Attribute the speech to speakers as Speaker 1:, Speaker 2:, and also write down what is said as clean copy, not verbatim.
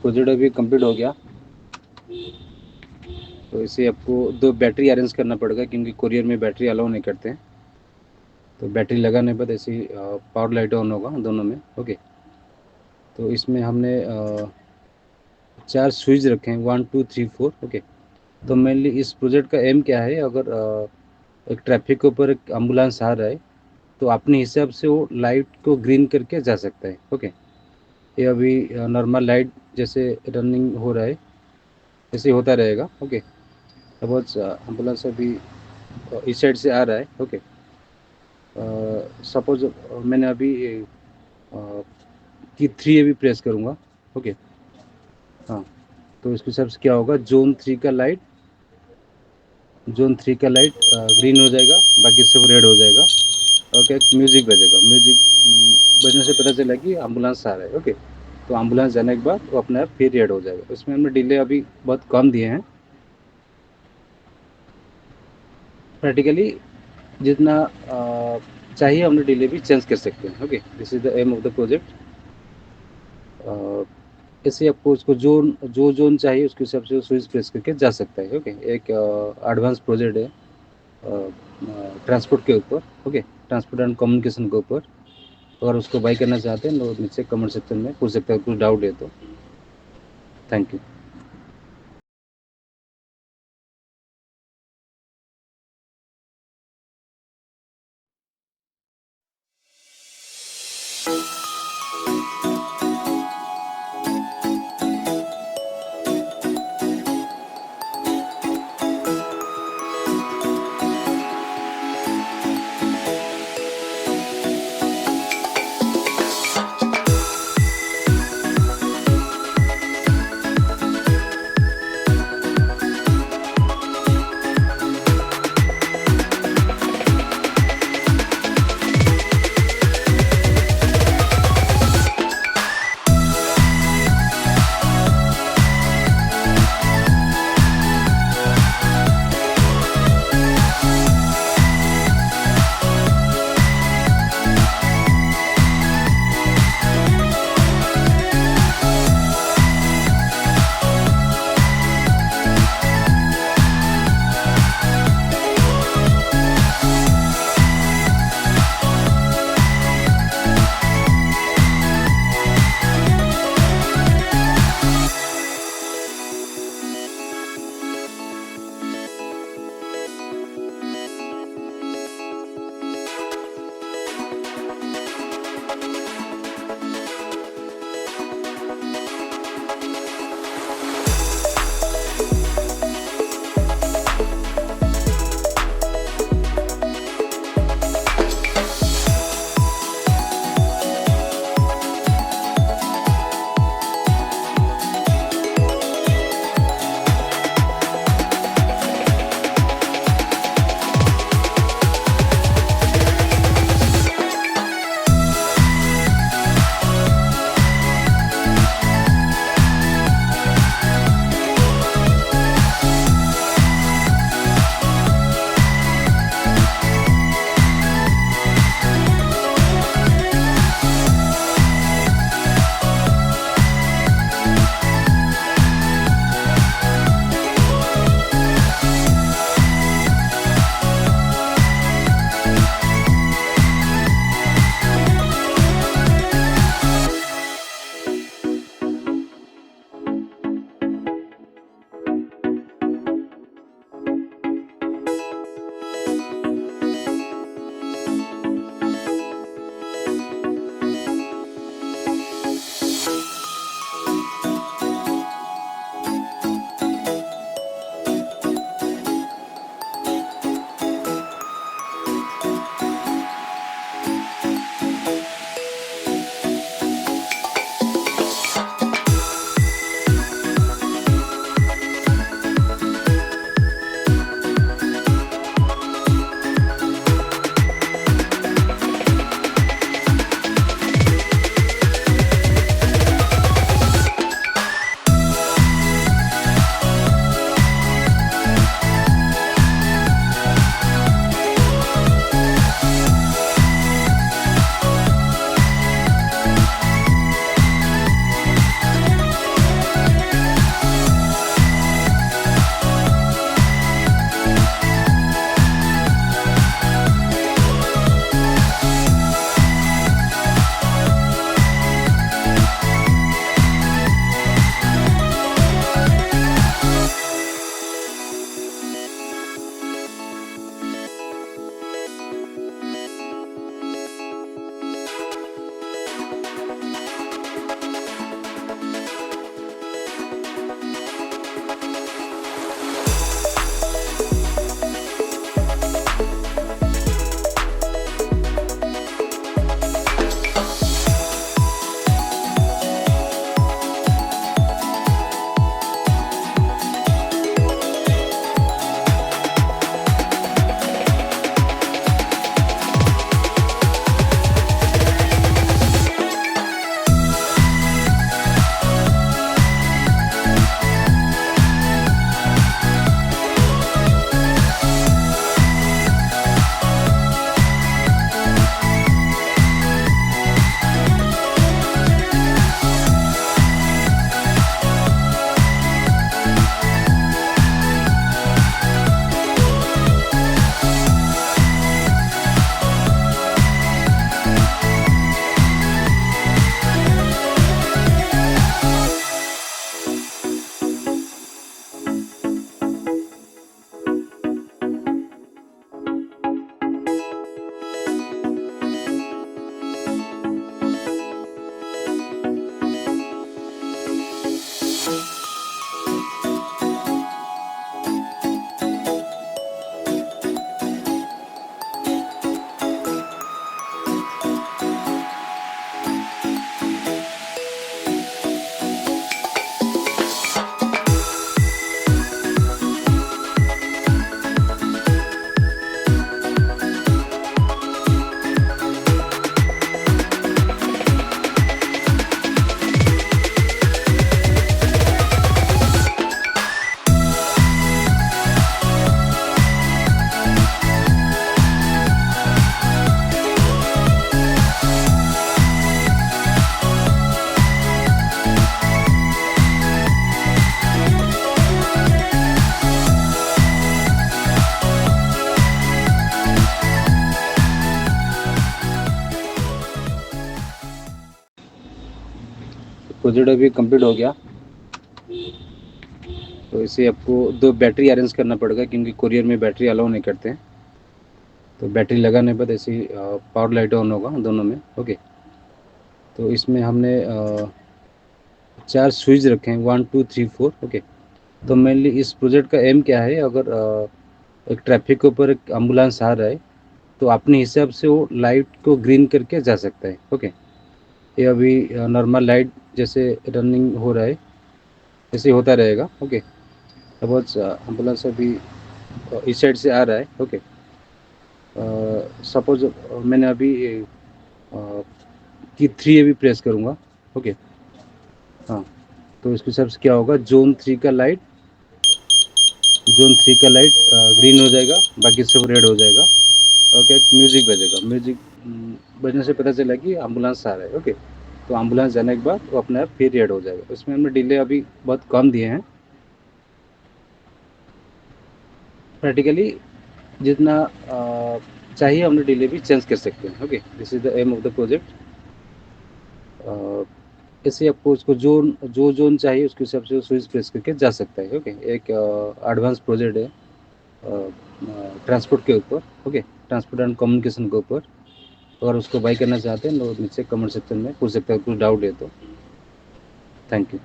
Speaker 1: Project अभी complete हो गया। तो इसे आपको 2 बैटरी अरेंज करना पड़ेगा, क्योंकि कोरियर में बैटरी अलाउ नहीं करते हैं। तो बैटरी लगाने पर ऐसी पावर लाइट ऑन होगा दोनों में। ओके, तो इसमें हमने 4 स्विच रखे हैं, 1 2 3 4। ओके, तो मेनली इस प्रोजेक्ट का एम क्या है, अगर एक ट्रैफिक के ऊपर एक एम्बुलेंस आ रहा है तो अपने हिसाब से वो लाइट को ग्रीन करके जा सकता है। ओके, ये अभी नॉर्मल लाइट जैसे रनिंग हो रहा है ऐसे होता रहेगा। ओके, सपोज एम्बुलेंस अभी इस साइड से आ रहा है। ओके, सपोज मैंने अभी की 3 अभी प्रेस करूँगा। ओके, हाँ, तो इसके हिसाब से क्या होगा, जोन 3 का लाइट ग्रीन हो जाएगा, बाकी सब रेड हो जाएगा। ओके, म्यूज़िक बजेगा। म्यूज़िक बजने से पता चला कि एम्बुलेंस आ रहा है। ओके, तो एम्बुलेंस जाने के बाद वो अपने आप फिर रेड हो जाएगा। इसमें हमने डिले अभी बहुत कम दिए हैं। प्रैक्टिकली जितना चाहिए हमने डिले भी चेंज कर सकते हैं। Okay, this is the aim of the project. ऐसे आपको उसको जोन चाहिए उसके हिसाब से स्विच प्रेस करके जा सकता है। ओके, एक एडवांस प्रोजेक्ट है ट्रांसपोर्ट के ऊपर। ओके, ट्रांसपोर्ट एंड कम्युनिकेशन के ऊपर। अगर उसको बाई करना चाहते हैं तो नीचे कमेंट सेक्शन में पूछ सकते हैं, कुछ डाउट है तो। Thank you. प्रोजेक्ट अभी कंप्लीट हो गया। तो इसे आपको 2 बैटरी अरेंज करना पड़ेगा क्योंकि कोरियर में बैटरी अलाउ नहीं करते हैं। तो बैटरी लगाने के बाद ऐसे ही पावर लाइट ऑन होगा दोनों में। ओके, तो इसमें हमने 4 स्विच रखे हैं, 1 2 3 4। ओके, तो मेनली इस प्रोजेक्ट का एम क्या है, अगर एक ट्रैफिक के ऊपर एक एम्बुलेंस आ रहा है तो अपने हिसाब से वो लाइट को ग्रीन करके जा सकता है। ओके, ये अभी नॉर्मल लाइट जैसे रनिंग हो रहा है ऐसे होता रहेगा। ओके, सपोज एम्बुलेंस अभी इस साइड से आ रहा है। ओके, सपोज मैंने अभी की 3 अभी प्रेस करूँगा। ओके, हाँ, तो इसके हिसाब से क्या होगा, जोन 3 का लाइट ग्रीन हो जाएगा, बाकी सब रेड हो जाएगा। ओके, म्यूज़िक बजेगा। म्यूज़िक बजने से पता चला कि एम्बुलेंस आ रहा है। ओके, तो एम्बुलेंस जाने के बाद वो अपने आप फिर रेड हो जाएगा। इसमें हमने डिले अभी बहुत कम दिए हैं। प्रैक्टिकली जितना चाहिए हमने डिले भी चेंज कर सकते हैं। Okay, this is the aim of the project. ऐसे आपको उसको जोन चाहिए उसके हिसाब से स्विच प्रेस करके जा सकता है। ओके, एक एडवांस प्रोजेक्ट है ट्रांसपोर्ट के ऊपर। ओके, ट्रांसपोर्ट एंड कम्युनिकेशन के ऊपर। अगर उसको बाई करना चाहते हैं तो नीचे कमेंट सेक्शन में पूछ सकते हैं, कुछ डाउट है तो। Thank you.